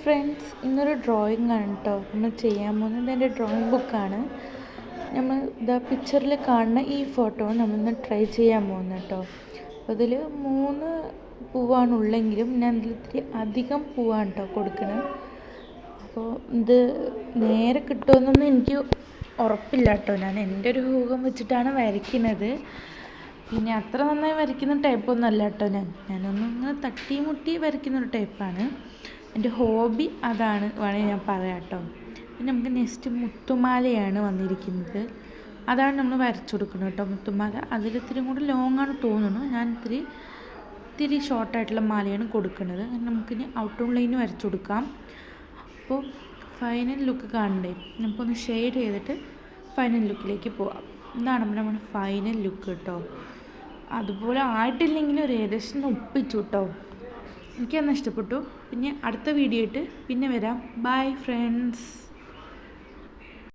Friends, ഇന്നൊരു drawing ആണ് കേട്ടോ നമ്മൾ ചെയ്യാൻ പോകുന്നത്. എൻ്റെ ഡ്രോയിങ് ബുക്കാണ്. നമ്മൾ ഇതാ പിക്ചറിൽ കാണുന്ന ഈ ഫോട്ടോ നമ്മളിന്ന് ട്രൈ ചെയ്യാൻ പോകുന്നത് കേട്ടോ. അപ്പോൾ അതിൽ 3 പൂവാണ് ഉള്ളെങ്കിലും ഞാൻ ഇതിൽ ഇത്തിരി അധികം പൂവാണ് കേട്ടോ കൊടുക്കുന്നത്. അപ്പോൾ ഇത് നേരെ കിട്ടുമെന്നൊന്നും എനിക്ക് ഉറപ്പില്ല കേട്ടോ. ഞാൻ എൻ്റെ ഒരു ഊഹം വെച്ചിട്ടാണ് വരയ്ക്കുന്നത്. പിന്നെ അത്ര നന്നായി വരയ്ക്കുന്ന ടൈപ്പൊന്നും അല്ല കേട്ടോ. ഞാനൊന്നിങ്ങനെ തട്ടി മുട്ടി വരയ്ക്കുന്നൊരു ടൈപ്പാണ്. എൻ്റെ ഹോബി അതാണ് വേണമെങ്കിൽ ഞാൻ പറയാം കേട്ടോ. പിന്നെ നമുക്ക് നെക്സ്റ്റ് മുത്തുമാലയാണ് വന്നിരിക്കുന്നത്. അതാണ് നമ്മൾ വരച്ചു കൊടുക്കുന്നത് കേട്ടോ. മുത്തുമാല അതിലിത്തിരി കൂടി ലോങ്ങാണ് തോന്നുന്നു. ഞാൻ ഇത്തിരി ഷോർട്ടായിട്ടുള്ള മാലയാണ് കൊടുക്കുന്നത്. നമുക്കിനി ഔട്ടർ ലൈൻ വരച്ചു കൊടുക്കാം. അപ്പോൾ ഫൈനൽ ലുക്ക് കാണണ്ടേ, നമുക്കൊന്ന് ഷെയ്ഡ് ചെയ്തിട്ട് ഫൈനൽ ലുക്കിലേക്ക് പോവാം. ഇതാണ് നമ്മുടെ ഫൈനൽ ലുക്ക് കേട്ടോ. അതുപോലെ ആയിട്ടില്ലെങ്കിലും ഒരു ഏകദേശം ഒപ്പിച്ചു കേട്ടോ. എനിക്കന്ന് ഇഷ്ടപ്പെട്ടു. പിന്നെ അടുത്ത വീഡിയോ ആയിട്ട് പിന്നെ വരാം. Bye friends.